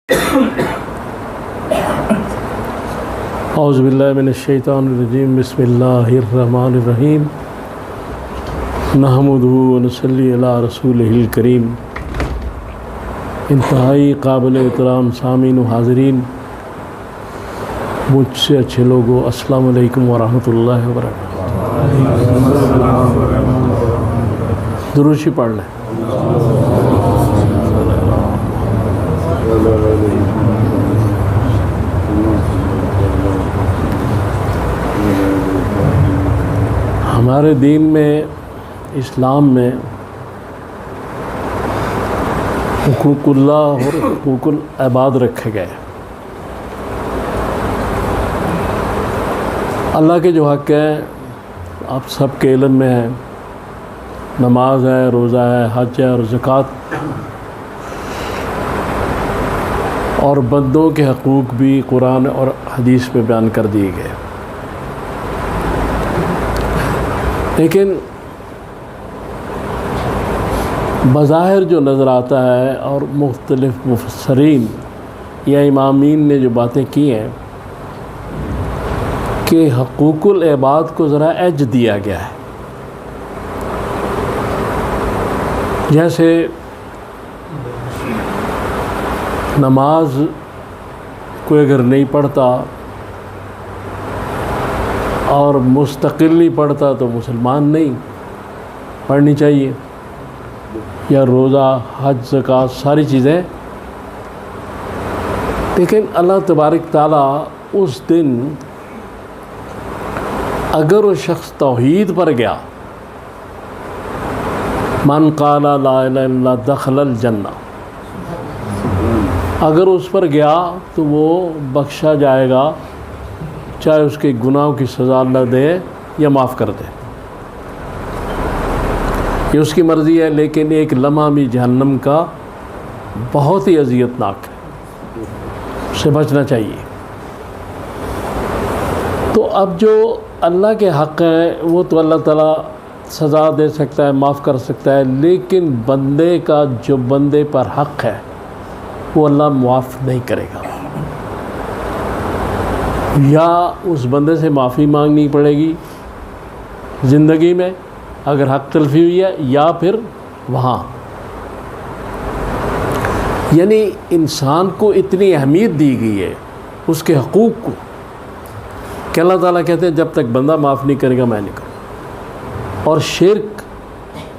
اعوذ باللہ من الشیطان الرجیم بسم اللہ الرحمن الرحیم نحمدہ ونصلی علی رسولہ الکریم۔ انتہائی قابل احترام سامعین و حاضرین، مجھ سے اچھے لوگوں، السلام علیکم ورحمۃ اللہ وبرکاتہ۔ درود شریف پڑھ لیں۔ ہمارے دین میں، اسلام میں حقوق اللہ اور حقوق العباد رکھے گئے۔ اللہ کے جو حق ہیں آپ سب کے علم میں ہیں، نماز ہے، روزہ ہے، حج ہے اور زکوٰۃ، اور بندوں کے حقوق بھی قرآن اور حدیث میں بیان کر دیے گئے۔ لیکن بظاہر جو نظر آتا ہے، اور مختلف مفسرین یا امامین نے جو باتیں کی ہیں، کہ حقوق العباد کو ذرا ایج دیا گیا ہے۔ جیسے نماز کوئی اگر نہیں پڑھتا اور مستقل نہیں پڑھتا تو مسلمان نہیں، پڑھنی چاہیے، یا روزہ، حج، زکوٰۃ، ساری چیزیں۔ لیکن اللہ تبارک تعالیٰ اس دن اگر وہ شخص توحید پر گیا، من قال لا الہ الا اللہ دخل الجنہ، اگر اس پر گیا تو وہ بخشا جائے گا، چاہے اس کے گناہوں کی سزا اللہ دے یا معاف کر دے، یہ اس کی مرضی ہے۔ لیکن ایک لمحہ بھی جہنم کا بہت ہی اذیت ناک ہے، اس سے بچنا چاہیے۔ تو اب جو اللہ کے حق ہیں وہ تو اللہ تعالیٰ سزا دے سکتا ہے، معاف کر سکتا ہے، لیکن بندے کا جو بندے پر حق ہے وہ اللہ معاف نہیں کرے گا، یا اس بندے سے معافی مانگنی پڑے گی زندگی میں اگر حق تلفی ہوئی ہے، یا پھر وہاں۔ یعنی انسان کو اتنی اہمیت دی گئی ہے اس کے حقوق کو، کہ اللہ تعالیٰ کہتے ہیں جب تک بندہ معاف نہیں کرے گا میں نہیں کروں۔ اور شرک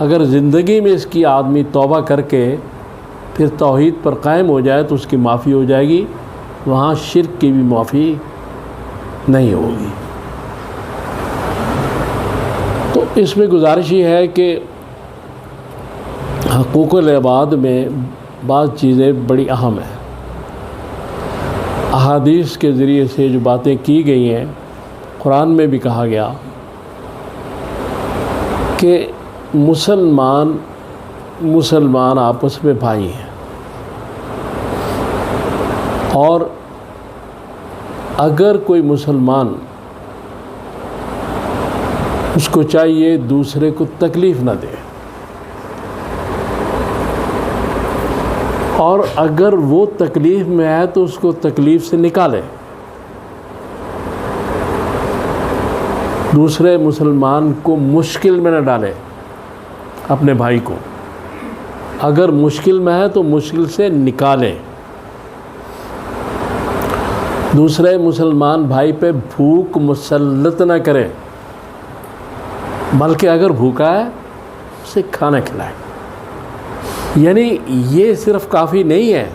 اگر زندگی میں اس کی آدمی توبہ کر کے پھر توحید پر قائم ہو جائے تو اس کی معافی ہو جائے گی، وہاں شرک کی بھی معافی نہیں ہوگی۔ تو اس میں گزارش یہ ہے کہ حقوق العباد میں بعض چیزیں بڑی اہم ہیں۔ احادیث کے ذریعے سے جو باتیں کی گئی ہیں، قرآن میں بھی کہا گیا کہ مسلمان آپس میں بھائی ہیں، اور اگر کوئی مسلمان اس کو چاہیے دوسرے کو تکلیف نہ دے، اور اگر وہ تکلیف میں ہے تو اس کو تکلیف سے نکالے، دوسرے مسلمان کو مشکل میں نہ ڈالے، اپنے بھائی کو اگر مشکل میں ہے تو مشکل سے نکالے، دوسرے مسلمان بھائی پہ بھوک مسلط نہ کرے، بلکہ اگر بھوکا ہے اسے کھانا کھلائے۔ یعنی یہ صرف کافی نہیں ہے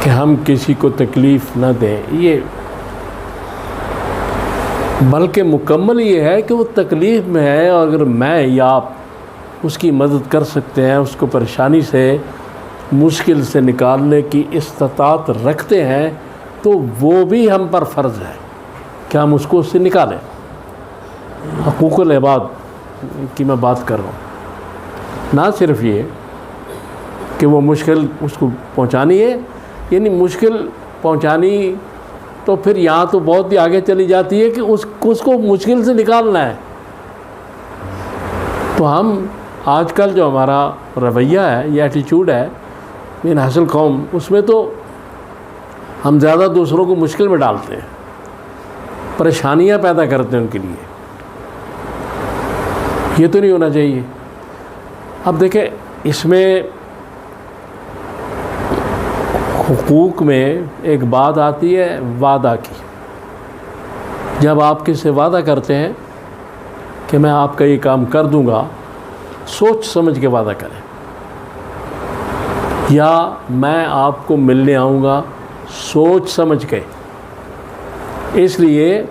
کہ ہم کسی کو تکلیف نہ دیں، یہ بلکہ مکمل یہ ہے کہ وہ تکلیف میں ہے، اور اگر میں یا آپ اس کی مدد کر سکتے ہیں، اس کو پریشانی سے، مشکل سے نکالنے کی استطاعت رکھتے ہیں، تو وہ بھی ہم پر فرض ہے کہ ہم اس کو اس سے نکالیں۔ حقوق العباد کی میں بات کر رہا ہوں، نہ صرف یہ کہ وہ مشکل اس کو پہنچانی ہے، یعنی مشکل پہنچانی تو پھر یہاں تو بہت ہی آگے چلی جاتی ہے کہ اس کو مشکل سے نکالنا ہے۔ تو ہم آج کل جو ہمارا رویہ ہے، یہ ایٹیچیوڈ ہے من حاصل قوم، اس میں تو ہم زیادہ دوسروں کو مشکل میں ڈالتے ہیں، پریشانیاں پیدا کرتے ہیں ان کے لیے. یہ تو نہیں ہونا چاہیے. اب دیکھیں اس میں حقوق میں ایک بات آتی ہے وعدہ کی. جب آپ کسی سے وعدہ کرتے ہیں کہ میں آپ کا یہ کام کر دوں گا، سوچ سمجھ کے وعدہ کریں. یا میں آپ کو ملنے آؤں گا، سوچ سمجھ کے. اس لیے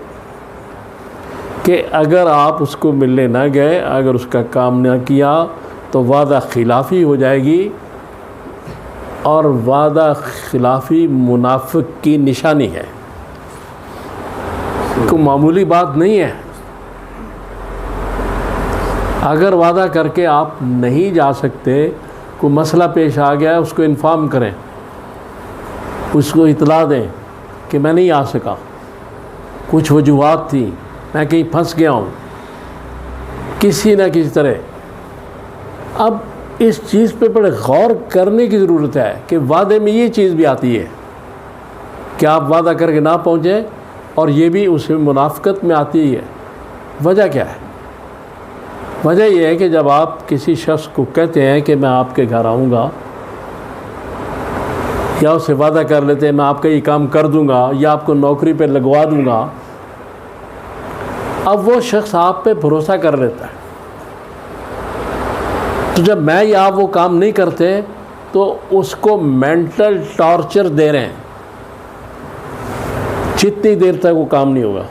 کہ اگر آپ اس کو ملنے نہ گئے، اگر اس کا کام نہ کیا تو وعدہ خلافی ہو جائے گی، اور وعدہ خلافی منافق کی نشانی ہے. کوئی معمولی بات نہیں ہے. اگر وعدہ کر کے آپ نہیں جا سکتے، کوئی مسئلہ پیش آ گیا، اس کو انفارم کریں، اس کو اطلاع دیں کہ میں نہیں آ سکا، کچھ وجوہات تھیں، میں کہیں پھنس گیا ہوں کسی نہ کسی طرح. اب اس چیز پہ بڑے غور کرنے کی ضرورت ہے کہ وعدے میں یہ چیز بھی آتی ہے کہ آپ وعدہ کر کے نہ پہنچیں، اور یہ بھی اس میں منافقت میں آتی ہے. وجہ کیا ہے؟ وجہ یہ ہے کہ جب آپ کسی شخص کو کہتے ہیں کہ میں آپ کے گھر آؤں گا، یا اسے وعدہ کر لیتے ہیں میں آپ کا یہ کام کر دوں گا یا آپ کو نوکری پہ لگوا دوں گا، اب وہ شخص آپ پہ بھروسہ کر لیتا ہے. تو جب میں یا آپ وہ کام نہیں کرتے تو اس کو مینٹل ٹارچر دے رہے ہیں. جتنی دیر تک وہ کام نہیں ہوگا،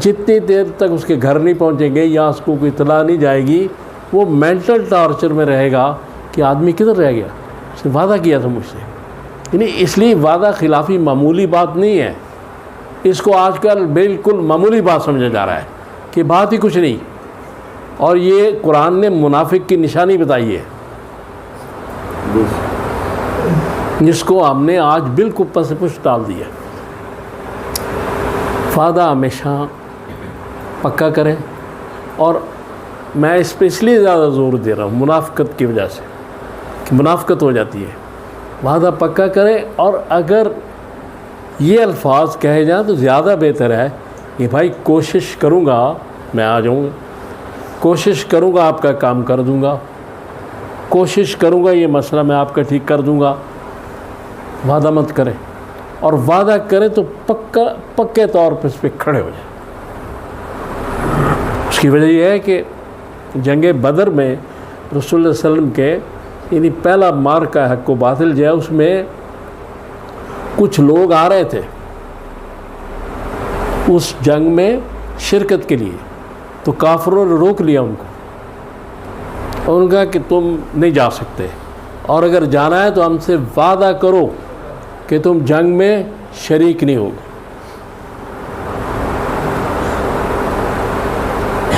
جتنی دیر تک اس کے گھر نہیں پہنچیں گے یا اس کو کوئی اطلاع نہیں جائے گی، وہ مینٹل ٹارچر میں رہے گا کہ آدمی کدھر رہ گیا، اس نے وعدہ کیا تھا مجھ سے. یعنی اس لیے وعدہ خلافی معمولی بات نہیں ہے. اس کو آج کل بالکل معمولی بات سمجھا جا رہا ہے کہ بات ہی کچھ نہیں. اور یہ قرآن نے منافق کی نشانی بتائی ہے، جس کو ہم نے آج بالکل پس پش ڈال دیا. وعدہ ہمیشہ پکا کریں. اور میں اس پہ اس لیے زیادہ زور دے رہا ہوں منافقت کی وجہ سے کہ منافقت ہو جاتی ہے. وعدہ پکا کریں، اور اگر یہ الفاظ کہے جائیں تو زیادہ بہتر ہے کہ بھائی کوشش کروں گا میں آ جاؤں گا، کوشش کروں گا آپ کا کام کر دوں گا، کوشش کروں گا یہ مسئلہ میں آپ کا ٹھیک کر دوں گا. وعدہ مت کریں، اور وعدہ کریں تو پکے طور پہ اس پہ کھڑے ہو جائیں. اس کی وجہ یہ ہے کہ جنگ بدر میں رسول اللہ علیہ وسلم کے یعنی پہلا معرکہ حق و باطل جو ہے، اس میں کچھ لوگ آ رہے تھے اس جنگ میں شرکت کے لیے، تو کافروں نے روک لیا ان کو، اور ان کا کہ تم نہیں جا سکتے، اور اگر جانا ہے تو ہم سے وعدہ کرو کہ تم جنگ میں شریک نہیں ہوگے.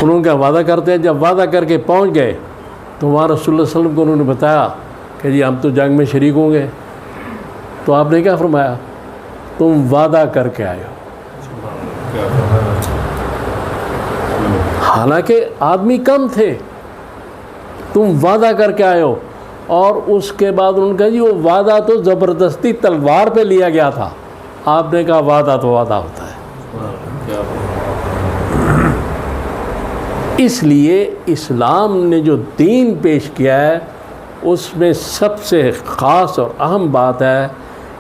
انہوں کا وعدہ کرتے ہیں. جب وعدہ کر کے پہنچ گئے تو وہاں رسول اللہ صلی اللہ علیہ وسلم کو انہوں نے بتایا کہ جی ہم تو جنگ میں شریک ہوں گے. تو آپ نے کیا فرمایا؟ تم وعدہ کر کے آئے ہو. حالانکہ آدمی کم تھے، تم وعدہ کر کے آئے ہو. اور اس کے بعد انہوں نے کہا جی وہ وعدہ تو زبردستی تلوار پہ لیا گیا تھا. آپ نے کہا وعدہ تو وعدہ ہوتا ہے. اس لیے اسلام نے جو دین پیش کیا ہے اس میں سب سے خاص اور اہم بات ہے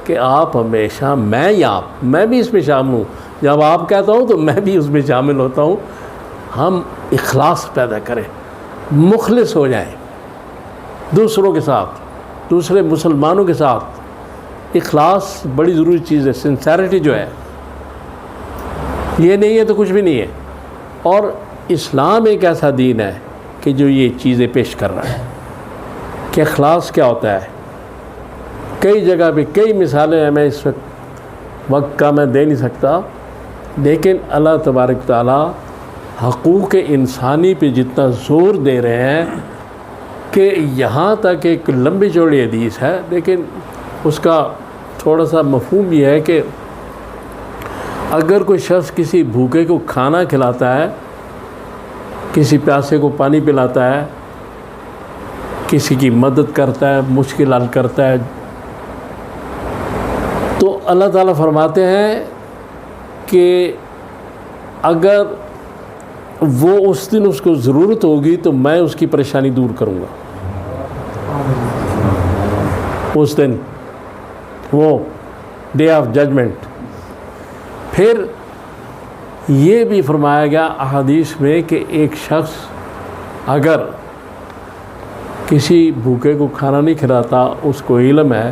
کہ آپ ہمیشہ میں بھی اس میں شامل ہوں. جب آپ کہتا ہوں تو میں بھی اس میں شامل ہوتا ہوں. ہم اخلاص پیدا کریں، مخلص ہو جائیں دوسروں کے ساتھ، دوسرے مسلمانوں کے ساتھ. اخلاص بڑی ضروری چیز ہے. سنسیرٹی جو ہے یہ نہیں ہے تو کچھ بھی نہیں ہے. اور اسلام ایک ایسا دین ہے کہ جو یہ چیزیں پیش کر رہا ہے کہ اخلاص کیا ہوتا ہے. کئی جگہ پہ کئی مثالیں ہیں، میں اس وقت کا میں دے نہیں سکتا، لیکن اللہ تبارک تعالیٰ حقوق انسانی پہ جتنا زور دے رہے ہیں کہ یہاں تک ایک لمبی چوڑی حدیث ہے، لیکن اس کا تھوڑا سا مفہوم یہ ہے کہ اگر کوئی شخص کسی بھوکے کو کھانا کھلاتا ہے، کسی پیاسے کو پانی پلاتا ہے، کسی کی مدد کرتا ہے، مشکل حل کرتا ہے. تو اللہ تعالیٰ فرماتے ہیں کہ اگر وہ اس دن اس کو ضرورت ہوگی تو میں اس کی پریشانی دور کروں گا. اس دن وہ ڈے آف ججمنٹ. پھر یہ بھی فرمایا گیا احادیث میں کہ ایک شخص اگر کسی بھوکے کو کھانا نہیں کھلاتا، اس کو علم ہے،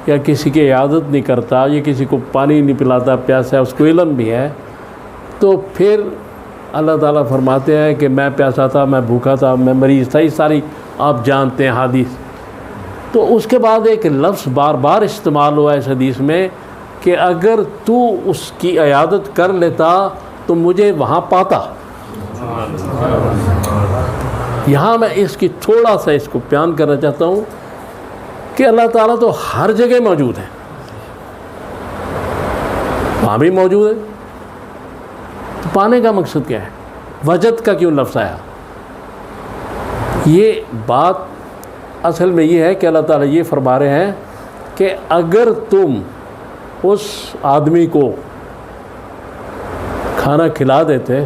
یا کسی کی عیادت نہیں کرتا، یا کسی کو پانی نہیں پلاتا پیاسا ہے، اس کو علم بھی ہے، تو پھر اللہ تعالیٰ فرماتے ہیں کہ میں پیاسا تھا، میں بھوکا تھا، میں مریض تھا. یہ ساری آپ جانتے ہیں حدیث. تو اس کے بعد ایک لفظ بار بار استعمال ہوا ہے اس حدیث میں کہ اگر تو اس کی عیادت کر لیتا تو مجھے وہاں پاتا. یہاں میں اس کی تھوڑا سا اس کو بیان کرنا چاہتا ہوں کہ اللہ تعالیٰ تو ہر جگہ موجود ہے، وہاں بھی موجود ہے. تو پانے کا مقصد کیا ہے؟ وجد کا کیوں لفظ آیا؟ یہ بات اصل میں یہ ہے کہ اللہ تعالیٰ یہ فرما رہے ہیں کہ اگر تم اس آدمی کو کھانا کھلا دیتے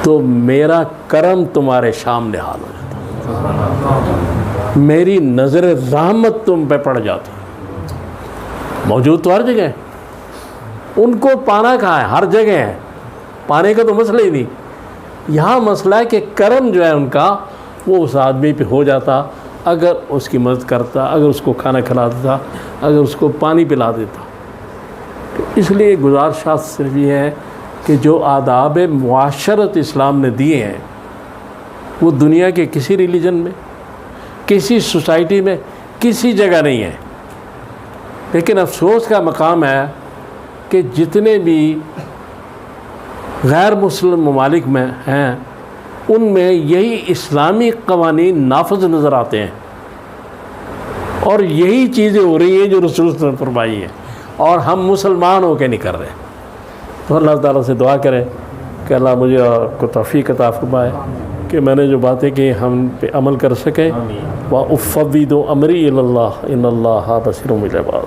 تو میرا کرم تمہارے سامنے حال ہو جاتا، میری نظر رحمت تم پہ پڑ جاتی. موجود تو ہر جگہ ہے، ان کو پانا کہاں ہے؟ ہر جگہ ہے. پانے کا تو مسئلہ ہی نہیں. یہاں مسئلہ ہے کہ کرم جو ہے ان کا وہ اس آدمی پہ ہو جاتا اگر اس کی مدد کرتا، اگر اس کو کھانا کھلا دیتا، اگر اس کو پانی پلا دیتا. تو اس لیے گزارشات صرف یہ ہے کہ جو آداب معاشرت اسلام نے دیے ہیں وہ دنیا کے کسی ریلیجن میں، کسی سوسائٹی میں، کسی جگہ نہیں ہے. لیکن افسوس کا مقام ہے کہ جتنے بھی غیر مسلم ممالک میں ہیں ان میں یہی اسلامی قوانین نافذ نظر آتے ہیں، اور یہی چیزیں ہو رہی ہیں جو رسول صلی اللہ علیہ وسلم نے فرمائی ہیں، اور ہم مسلمان ہو کے نہیں کر رہے. تو اللہ تعالیٰ سے دعا کریں کہ اللہ مجھے اور کو توفیق عطا فرمائے کہ میں نے جو باتیں کی ہم پہ عمل کر سکیں. وَأُفَوِّضُ أَمْرِي إِلَى اللَّهِ إِنَّ اللَّهَ بَصِيرٌ بِالْعِبَادِ.